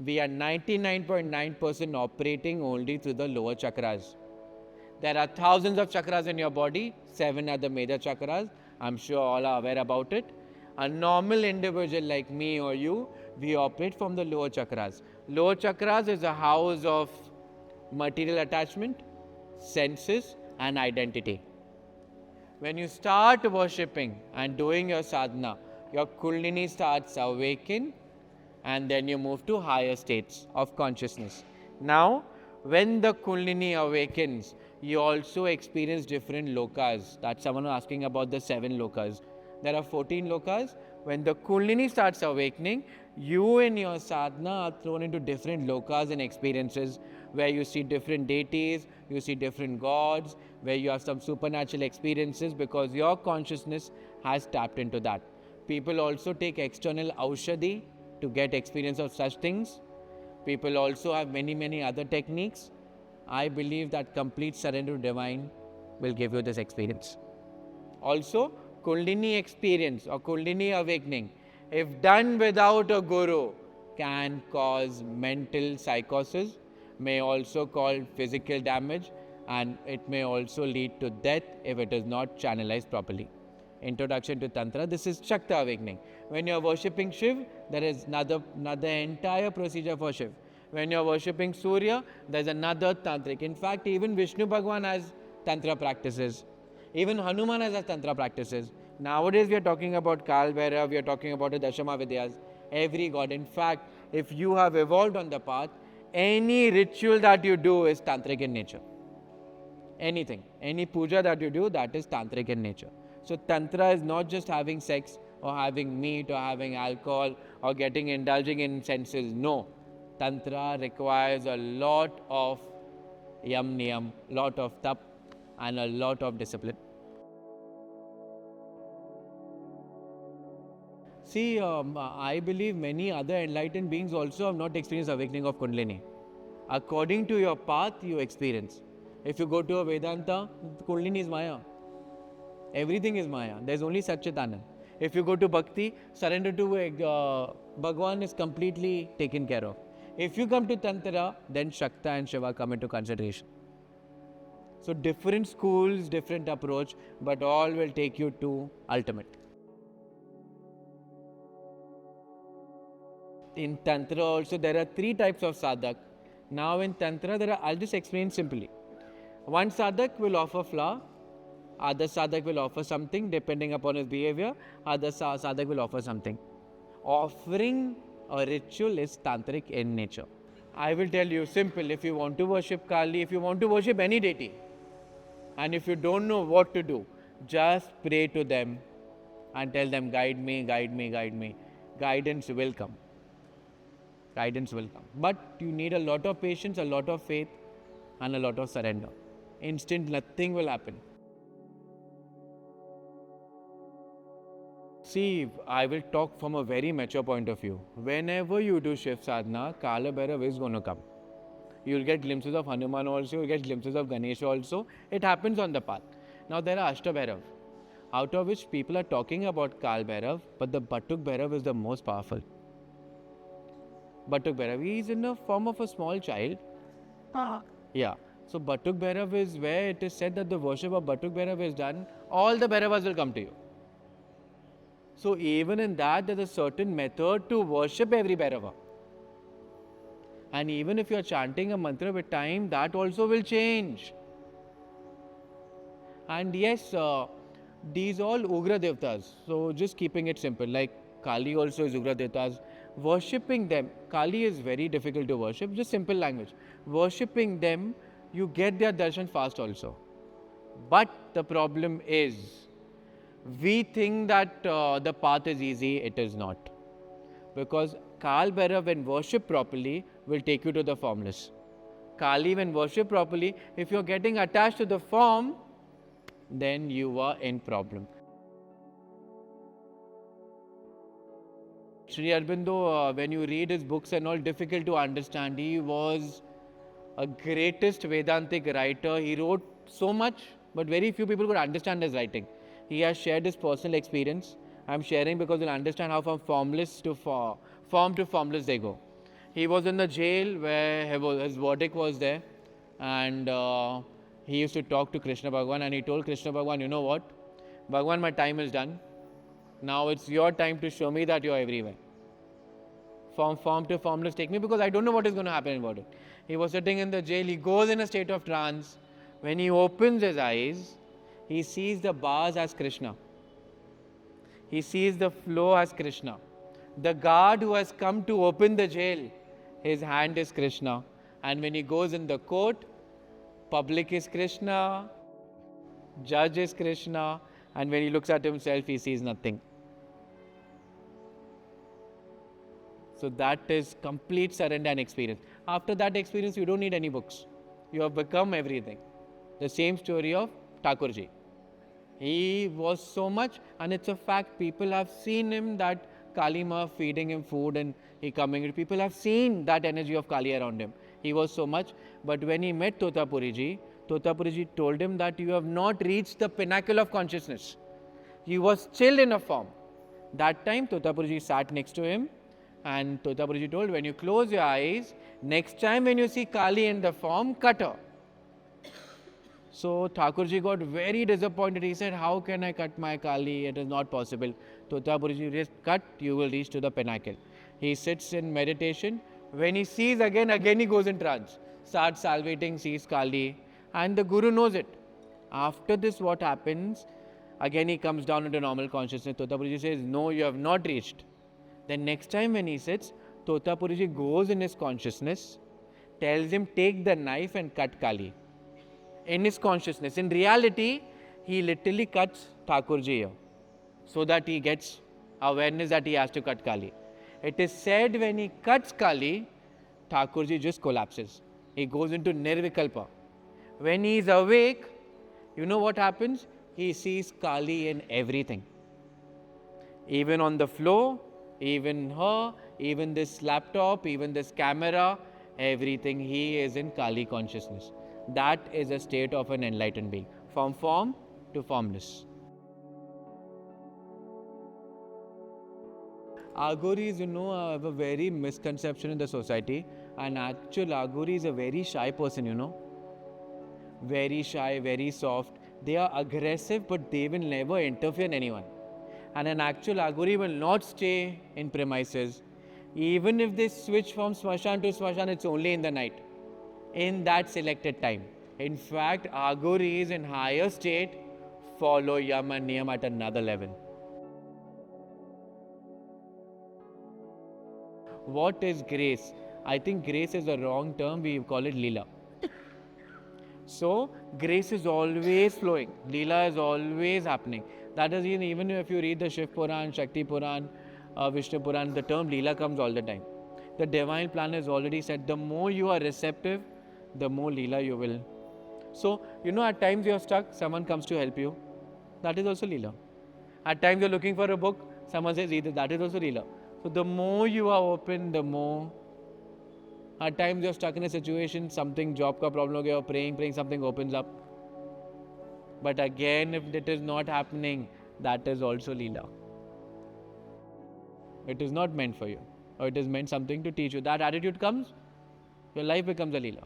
We are 99.9% operating only through the lower chakras. There are thousands of chakras in your body. 7 are the major chakras. I'm sure all are aware about it. A normal individual like me or you, we operate from the lower chakras. Lower chakras is a house of material attachment, senses and identity. When you start worshipping and doing your sadhana, your Kundalini starts awaken and then you move to higher states of consciousness. Now, when the Kundalini awakens, you also experience different lokas. That's someone asking about the 7 lokas. There are 14 lokas. When the Kundalini starts awakening, you in your sadhana are thrown into different lokas and experiences where you see different deities, you see different gods, where you have some supernatural experiences because your consciousness has tapped into that. People also take external aushadhi to get experience of such things. People also have many other techniques. I believe that complete surrender to divine will give you this experience. Also, Kundalini experience or Kundalini awakening, if done without a guru, can cause mental psychosis, may also cause physical damage, and it may also lead to death if it is not channelized properly. Introduction to Tantra, this is Shakti awakening. When you are worshipping Shiv, there is another entire procedure for Shiv. When you are worshipping Surya, there is another tantric. In fact, even Vishnu Bhagwan has Tantra practices. Even Hanuman has Tantra practices. Nowadays, we are talking about Kal Bhairav, we are talking about the Dashama Vidyas. Every god. In fact, if you have evolved on the path, any ritual that you do is tantric in nature. Anything, any puja that you do, that is tantric in nature. So Tantra is not just having sex or having meat or having alcohol or indulging in senses. No. Tantra requires a lot of yam niyam, lot of tap and a lot of discipline. See, I believe many other enlightened beings also have not experienced awakening of Kundalini. According to your path, you experience. If you go to a Vedanta, Kundalini is Maya. Everything is Maya. There's only Satchitanand. If you go to Bhakti, surrender to Bhagwan is completely taken care of. If you come to Tantra, then Shakta and Shiva come into consideration. So different schools, different approach, but all will take you to ultimate. In Tantra also, there are 3 types of sadhak. Now in Tantra, I'll just explain simply. One sadhak will offer flower, other sadhak will offer something depending upon his behavior, other sadhak will offer something. Offering a ritual is tantric in nature. I will tell you simple, if you want to worship Kali, if you want to worship any deity, and if you don't know what to do, just pray to them and tell them, guide me, guide me, guide me. Guidance will come. Guidance will come. But you need a lot of patience, a lot of faith and a lot of surrender. Instant, nothing will happen. See, I will talk from a very mature point of view. Whenever you do Shiv Sadhana, Kala Bhairav is going to come. You'll get glimpses of Hanuman also, you'll get glimpses of Ganesha also. It happens on the path. Now there are Ashta Bhairav, out of which people are talking about Kal Bhairav, but the Batuk Bhairav is the most powerful. Batuk Bhairav, he is in the form of a small child. Yeah. So Batuk Bhairav is where it is said that the worship of Batuk Bhairav is done, all the Bhairavas will come to you. So even in that, there is a certain method to worship every Bhairava. And even if you are chanting a mantra with time, that also will change. And yes, these all Ugra Devatas. So just keeping it simple, like Kali also is Ugra Devatas. Worshipping them, Kali is very difficult to worship, just simple language. Worshipping them, you get their darshan fast also. But the problem is, we think that the path is easy, it is not. Because Kal Bhairav, when worshipped properly, will take you to the formless. Kali, when worshipped properly, if you are getting attached to the form, then you are in problem. Sri Aurobindo, when you read his books and all, difficult to understand. He was a greatest Vedantic writer. He wrote so much, but very few people could understand his writing. He has shared his personal experience. I am sharing because you'll understand how from formless to form to formless they go. He was in the jail where his verdict was there, and he used to talk to Krishna Bhagwan, and he told Krishna Bhagwan, you know what, Bhagwan, my time is done. Now it's your time to show me that you're everywhere. From form to formless, take me, because I don't know what is going to happen about it. He was sitting in the jail, he goes in a state of trance. When he opens his eyes, he sees the bars as Krishna. He sees the flow as Krishna. The guard who has come to open the jail, his hand is Krishna. And when he goes in the court, public is Krishna, judge is Krishna, and when he looks at himself, he sees nothing. So that is complete surrender and experience. After that experience, you don't need any books. You have become everything. The same story of Thakurji. He was so much, and it's a fact, people have seen him, that Kali Ma feeding him food and he coming. People have seen that energy of Kali around him. He was so much. But when he met Totapuriji told him that you have not reached the pinnacle of consciousness. You were still in a form. That time Totapuriji sat next to him, and Totapuriji told, when you close your eyes, next time when you see Kali in the form, cut her. So Thakurji got very disappointed. He said, how can I cut my Kali? It is not possible. Totapuriji, just cut, you will reach to the pinnacle. He sits in meditation. When he sees again he goes in trance. Starts salvating, sees Kali, and the Guru knows it. After this, what happens? Again he comes down into normal consciousness. Totapuriji says, no, you have not reached. Then next time when he sits, Totapuriji goes in his consciousness, tells him, take the knife and cut Kali. In his consciousness. In reality, he literally cuts Thakurji here, so that he gets awareness that he has to cut Kali. It is said when he cuts Kali, Thakurji just collapses. He goes into Nirvikalpa. When he is awake, you know what happens? He sees Kali in everything. Even on the floor, even her, even this laptop, even this camera, everything, he is in Kali consciousness. That is a state of an enlightened being, from form to formless. Aghoris, have a very misconception in the society. An actual aghori is a very shy person, Very shy, very soft. They are aggressive, but they will never interfere in anyone. And an actual aghori will not stay in premises. Even if they switch from smashan to smashan, it's only in the night, in that selected time. In fact, aghoris in higher state follow yam and niyam at another level. What is grace? I think grace is a wrong term. We call it Leela. So, grace is always flowing. Leela is always happening. That is, even if you read the Shiv Puran, Shakti Puran, Vishnu Puran, the term Leela comes all the time. The divine plan is already said. The more you are receptive, the more Leela you will. So, at times you are stuck, someone comes to help you. That is also Leela. At times you are looking for a book, someone says, either that is also Leela. So, the more you are open, the more. At times you are stuck in a situation, something, job ka problem ho gaya, or praying, something opens up. But again, if it is not happening, that is also Leela. It is not meant for you, or it is meant something to teach you. That attitude comes, your life becomes a Leela.